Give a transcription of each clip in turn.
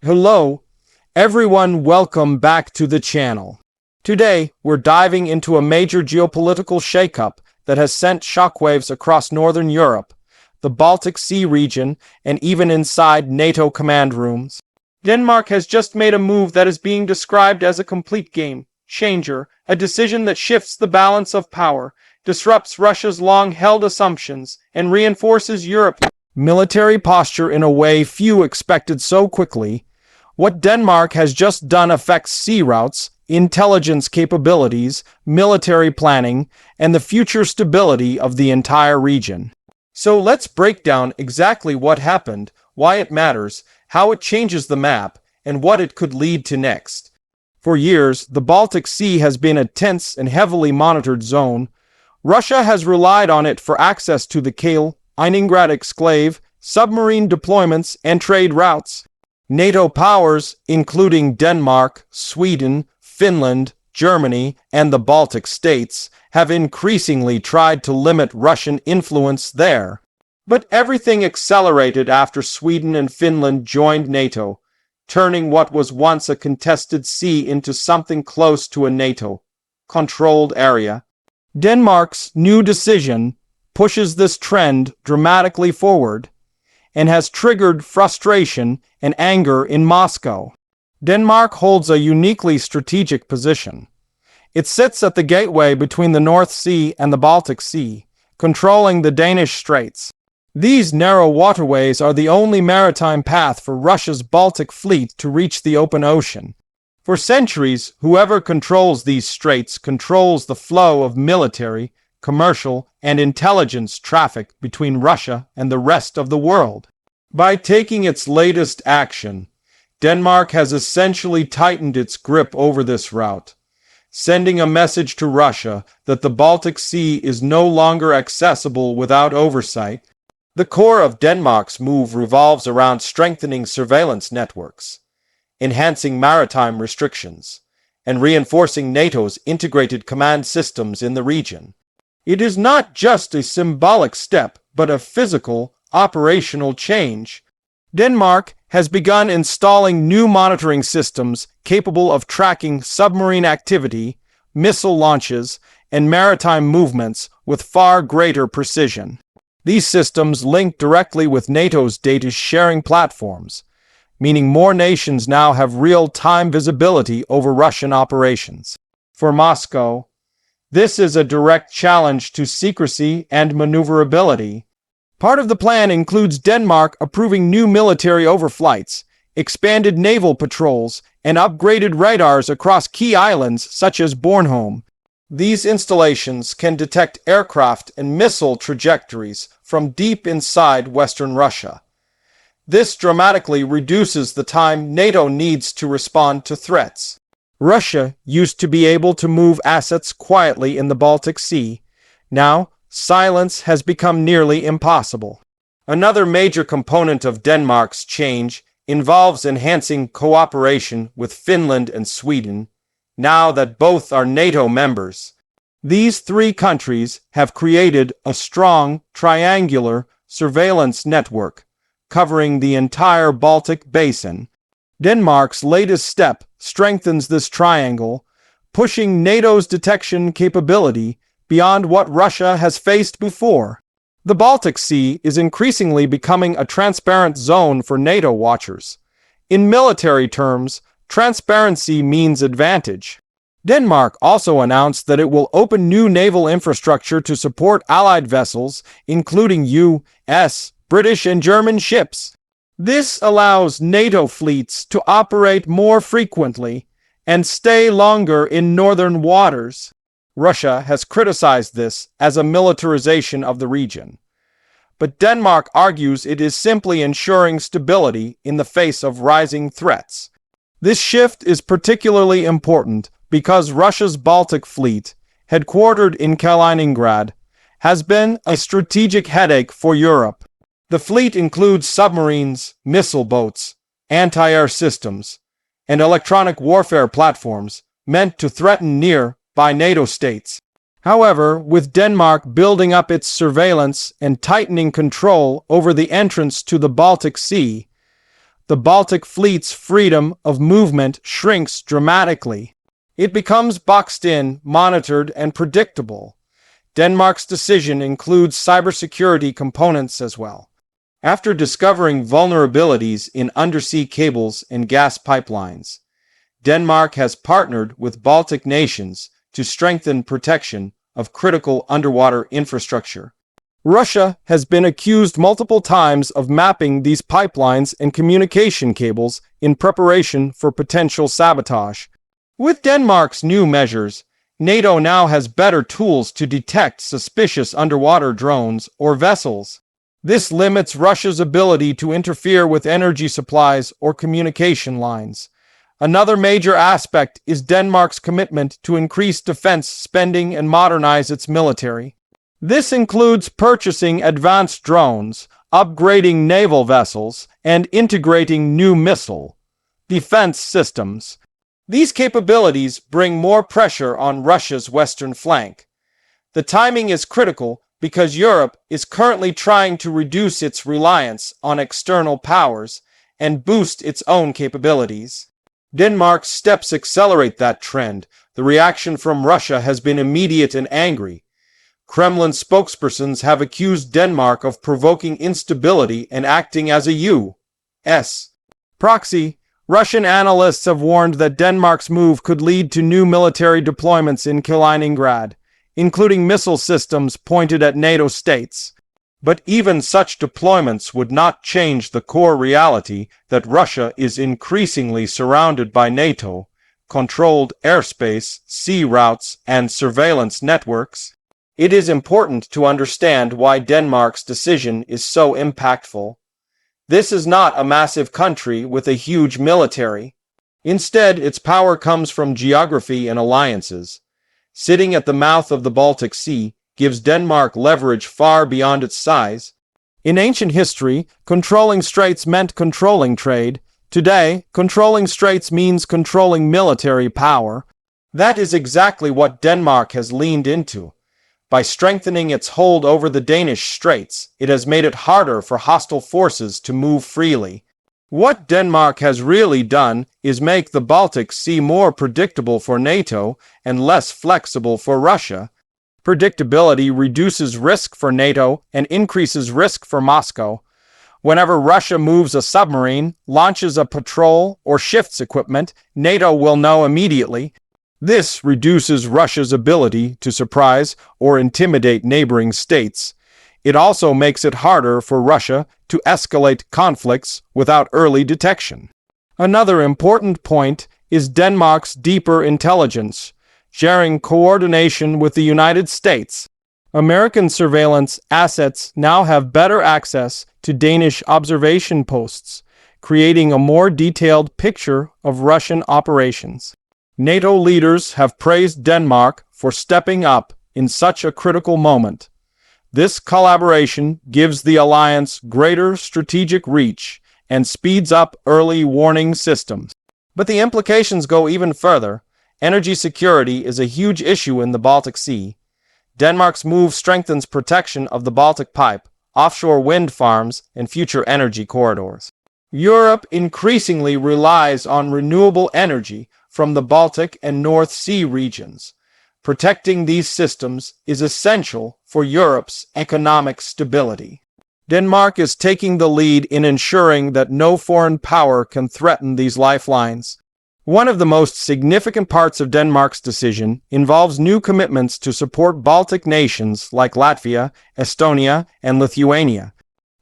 Hello, everyone, welcome back to the channel. Today, we're diving into a major geopolitical shakeup that has sent shockwaves across Northern Europe, the Baltic Sea region, and even inside NATO command rooms. Denmark has just made a move that is being described as a complete game changer, a decision that shifts the balance of power, disrupts Russia's long-held assumptions, and reinforces Europe's military posture in a way few expected so quickly. What Denmark has just done affects sea routes, intelligence capabilities, military planning, and the future stability of the entire region. So let's break down exactly what happened, why it matters, how it changes the map, and what it could lead to next. For years, the Baltic Sea has been a tense and heavily monitored zone. Russia has relied on it for access to the Kaliningrad exclave, submarine deployments, and trade routes. NATO powers, including Denmark, Sweden, Finland, Germany, and the Baltic States, have increasingly tried to limit Russian influence there. But everything accelerated after Sweden and Finland joined NATO, turning what was once a contested sea into something close to a NATO-controlled area. Denmark's new decision pushes this trend dramatically forward and has triggered frustration and anger in Moscow. Denmark holds a uniquely strategic position. It sits at the gateway between the North Sea and the Baltic Sea, controlling the Danish Straits. These narrow waterways are the only maritime path for Russia's Baltic fleet to reach the open ocean. For centuries, whoever controls these straits controls the flow of military, commercial, and intelligence traffic between Russia and the rest of the world. By taking its latest action, Denmark has essentially tightened its grip over this route, sending a message to Russia that the Baltic Sea is no longer accessible without oversight. The core of Denmark's move revolves around strengthening surveillance networks, enhancing maritime restrictions, and reinforcing NATO's integrated command systems in the region. It is not just a symbolic step, but a physical, operational change. Denmark has begun installing new monitoring systems capable of tracking submarine activity, missile launches, and maritime movements with far greater precision. These systems link directly with NATO's data-sharing platforms, meaning more nations now have real-time visibility over Russian operations. For Moscow, this is a direct challenge to secrecy and maneuverability. Part of the plan includes Denmark approving new military overflights, expanded naval patrols, and upgraded radars across key islands such as Bornholm. These installations can detect aircraft and missile trajectories from deep inside Western Russia. This dramatically reduces the time NATO needs to respond to threats. Russia used to be able to move assets quietly in the Baltic Sea. Now, silence has become nearly impossible. Another major component of Denmark's change involves enhancing cooperation with Finland and Sweden, now that both are NATO members. These three countries have created a strong, triangular surveillance network covering the entire Baltic basin. Denmark's latest step strengthens this triangle, pushing NATO's detection capability beyond what Russia has faced before. The Baltic Sea is increasingly becoming a transparent zone for NATO watchers. In military terms, transparency means advantage. Denmark also announced that it will open new naval infrastructure to support Allied vessels, including U.S., British, and German ships. This allows NATO fleets to operate more frequently and stay longer in northern waters. Russia has criticized this as a militarization of the region, but Denmark argues it is simply ensuring stability in the face of rising threats. This shift is particularly important because Russia's Baltic fleet, headquartered in Kaliningrad, has been a strategic headache for Europe. The fleet includes submarines, missile boats, anti-air systems, and electronic warfare platforms meant to threaten nearby NATO states. However, with Denmark building up its surveillance and tightening control over the entrance to the Baltic Sea, the Baltic fleet's freedom of movement shrinks dramatically. It becomes boxed in, monitored, and predictable. Denmark's decision includes cybersecurity components as well. After discovering vulnerabilities in undersea cables and gas pipelines, Denmark has partnered with Baltic nations to strengthen protection of critical underwater infrastructure. Russia has been accused multiple times of mapping these pipelines and communication cables in preparation for potential sabotage. With Denmark's new measures, NATO now has better tools to detect suspicious underwater drones or vessels. This limits Russia's ability to interfere with energy supplies or communication lines. Another major aspect is Denmark's commitment to increase defense spending and modernize its military. This includes purchasing advanced drones, upgrading naval vessels, and integrating new missile defense systems. These capabilities bring more pressure on Russia's western flank. The timing is critical because Europe is currently trying to reduce its reliance on external powers and boost its own capabilities. Denmark's steps accelerate that trend. The reaction from Russia has been immediate and angry. Kremlin spokespersons have accused Denmark of provoking instability and acting as a U.S. proxy. Russian analysts have warned that Denmark's move could lead to new military deployments in Kaliningrad, including missile systems pointed at NATO states. But even such deployments would not change the core reality that Russia is increasingly surrounded by NATO-controlled airspace, sea routes, and surveillance networks. It is important to understand why Denmark's decision is so impactful. This is not a massive country with a huge military. Instead, its power comes from geography and alliances. Sitting at the mouth of the Baltic Sea gives Denmark leverage far beyond its size. In ancient history, controlling straits meant controlling trade. Today, controlling straits means controlling military power. That is exactly what Denmark has leaned into. By strengthening its hold over the Danish Straits, it has made it harder for hostile forces to move freely. What Denmark has really done is make the Baltic Sea more predictable for NATO and less flexible for Russia. Predictability reduces risk for NATO and increases risk for Moscow. Whenever Russia moves a submarine, launches a patrol, or shifts equipment, NATO will know immediately. This reduces Russia's ability to surprise or intimidate neighboring states. It also makes it harder for Russia to escalate conflicts without early detection. Another important point is Denmark's deeper intelligence, sharing coordination with the United States. American surveillance assets now have better access to Danish observation posts, creating a more detailed picture of Russian operations. NATO leaders have praised Denmark for stepping up in such a critical moment. This collaboration gives the alliance greater strategic reach and speeds up early warning systems. But the implications go even further. Energy security is a huge issue in the Baltic Sea. Denmark's move strengthens protection of the Baltic Pipe, offshore wind farms, and future energy corridors. Europe increasingly relies on renewable energy from the Baltic and North Sea regions. Protecting these systems is essential for Europe's economic stability. Denmark is taking the lead in ensuring that no foreign power can threaten these lifelines. One of the most significant parts of Denmark's decision involves new commitments to support Baltic nations like Latvia, Estonia, and Lithuania.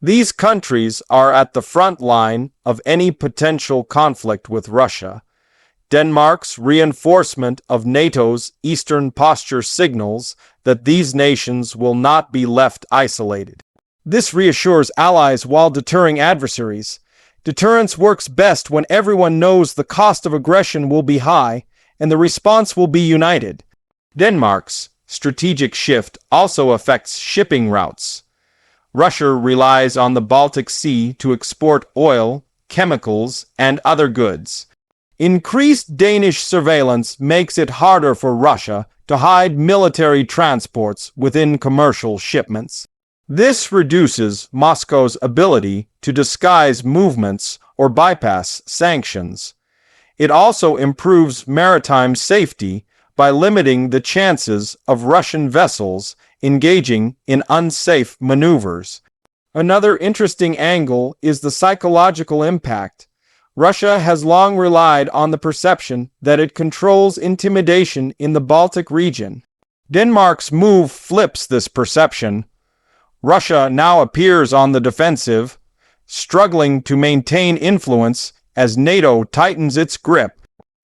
These countries are at the front line of any potential conflict with Russia. Denmark's reinforcement of NATO's Eastern Posture signals that these nations will not be left isolated. This reassures allies while deterring adversaries. Deterrence works best when everyone knows the cost of aggression will be high and the response will be united. Denmark's strategic shift also affects shipping routes. Russia relies on the Baltic Sea to export oil, chemicals, and other goods. Increased Danish surveillance makes it harder for Russia to hide military transports within commercial shipments. This reduces Moscow's ability to disguise movements or bypass sanctions. It also improves maritime safety by limiting the chances of Russian vessels engaging in unsafe maneuvers. Another interesting angle is the psychological impact. Russia has long relied on the perception that it controls intimidation in the Baltic region. Denmark's move flips this perception. Russia now appears on the defensive, struggling to maintain influence as NATO tightens its grip.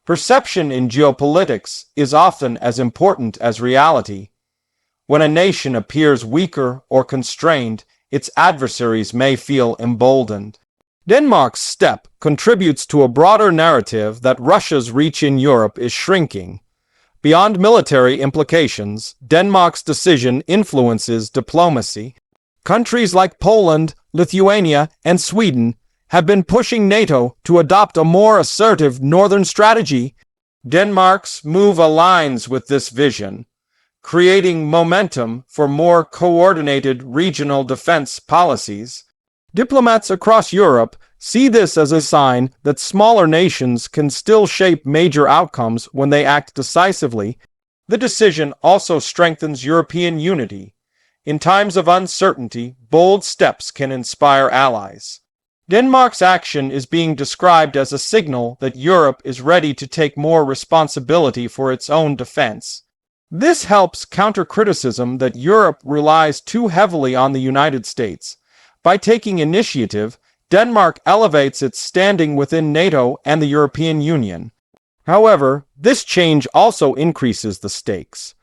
Perception in geopolitics is often as important as reality. When a nation appears weaker or constrained, its adversaries may feel emboldened. Denmark's step contributes to a broader narrative that Russia's reach in Europe is shrinking. Beyond military implications, Denmark's decision influences diplomacy. Countries like Poland, Lithuania, and Sweden have been pushing NATO to adopt a more assertive northern strategy. Denmark's move aligns with this vision, creating momentum for more coordinated regional defense policies. Diplomats across Europe see this as a sign that smaller nations can still shape major outcomes when they act decisively. The decision also strengthens European unity. In times of uncertainty, bold steps can inspire allies. Denmark's action is being described as a signal that Europe is ready to take more responsibility for its own defense. This helps counter criticism that Europe relies too heavily on the United States. By taking initiative, Denmark elevates its standing within NATO and the European Union. However, this change also increases the stakes.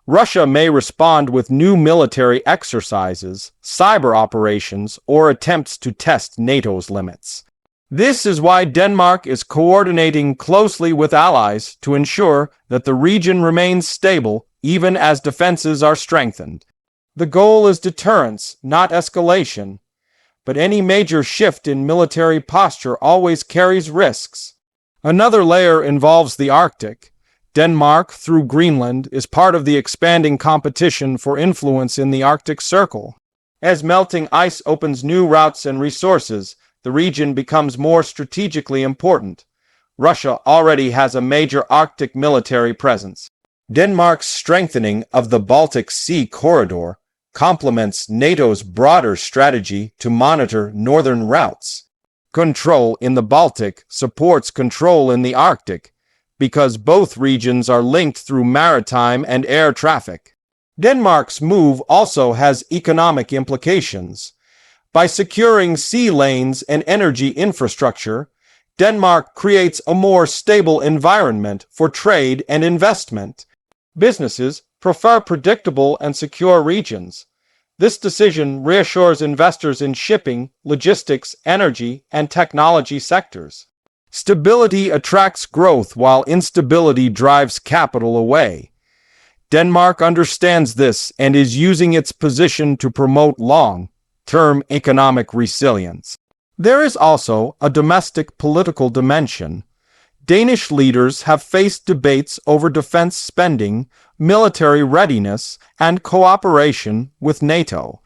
Russia may respond with new military exercises, cyber operations, or attempts to test NATO's limits. This is why Denmark is coordinating closely with allies to ensure that the region remains stable even as defenses are strengthened. The goal is deterrence, not escalation. But any major shift in military posture always carries risks. Another layer involves the Arctic. Denmark, through Greenland, is part of the expanding competition for influence in the Arctic Circle. As melting ice opens new routes and resources, the region becomes more strategically important. Russia already has a major Arctic military presence. Denmark's strengthening of the Baltic Sea corridor complements NATO's broader strategy to monitor northern routes. Control in the Baltic supports control in the Arctic, because both regions are linked through maritime and air traffic. Denmark's move also has economic implications. By securing sea lanes and energy infrastructure, Denmark creates a more stable environment for trade and investment. Businesses prefer predictable and secure regions. This decision reassures investors in shipping, logistics, energy, and technology sectors. Stability attracts growth while instability drives capital away. Denmark understands this and is using its position to promote long-term economic resilience. There is also a domestic political dimension. Danish leaders have faced debates over defense spending, military readiness, and cooperation with NATO.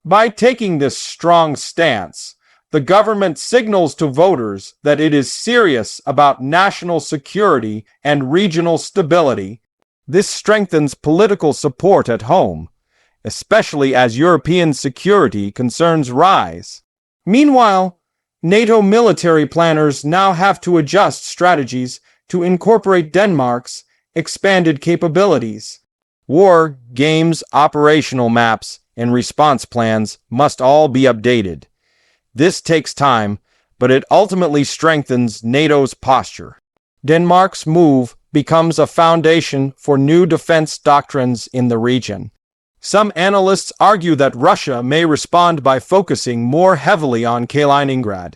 By taking this strong stance, the government signals to voters that it is serious about national security and regional stability. This strengthens political support at home, especially as European security concerns rise. Meanwhile, NATO military planners now have to adjust strategies to incorporate Denmark's expanded capabilities. War games, operational maps, and response plans must all be updated. This takes time, but it ultimately strengthens NATO's posture. Denmark's move becomes a foundation for new defense doctrines in the region. Some analysts argue that Russia may respond by focusing more heavily on Kaliningrad,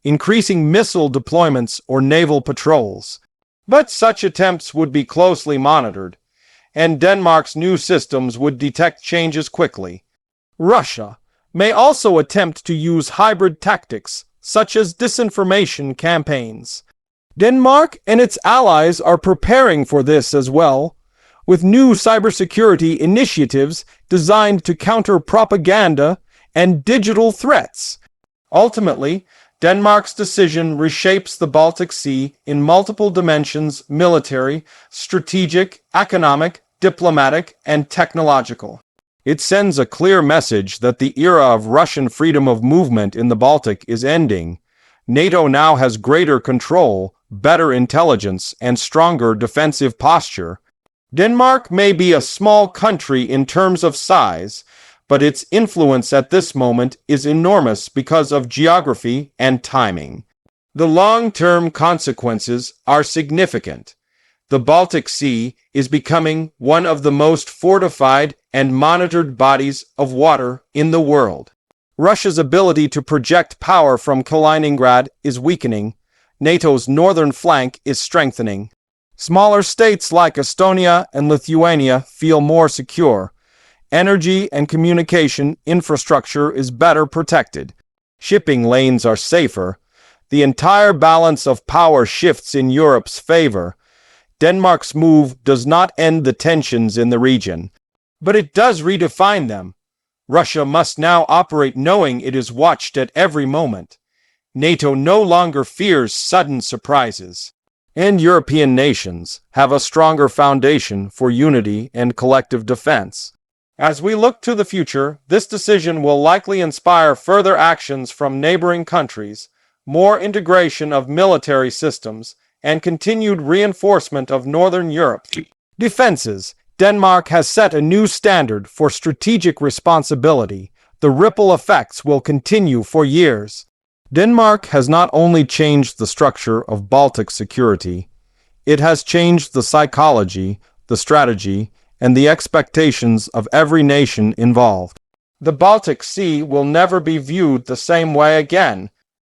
increasing missile deployments or naval patrols. But such attempts would be closely monitored, and Denmark's new systems would detect changes quickly. Russia may also attempt to use hybrid tactics, such as disinformation campaigns. Denmark and its allies are preparing for this as well, with new cybersecurity initiatives designed to counter propaganda and digital threats. Ultimately, Denmark's decision reshapes the Baltic Sea in multiple dimensions: military, strategic, economic, diplomatic, and technological. It sends a clear message that the era of Russian freedom of movement in the Baltic is ending. NATO now has greater control, better intelligence, and stronger defensive posture. Denmark may be a small country in terms of size, but its influence at this moment is enormous because of geography and timing. The long-term consequences are significant. The Baltic Sea is becoming one of the most fortified and monitored bodies of water in the world. Russia's ability to project power from Kaliningrad is weakening. NATO's northern flank is strengthening. Smaller states like Estonia and Lithuania feel more secure. Energy and communication infrastructure is better protected. Shipping lanes are safer. The entire balance of power shifts in Europe's favor. Denmark's move does not end the tensions in the region, but it does redefine them. Russia must now operate knowing it is watched at every moment. NATO no longer fears sudden surprises, and European nations have a stronger foundation for unity and collective defense. As we look to the future, this decision will likely inspire further actions from neighboring countries, more integration of military systems, and continued reinforcement of Northern Europe. Defenses. Denmark has set a new standard for strategic responsibility. The ripple effects will continue for years. Denmark has not only changed the structure of Baltic security, it has changed the psychology, the strategy, and the expectations of every nation involved. The Baltic Sea will never be viewed the same way again.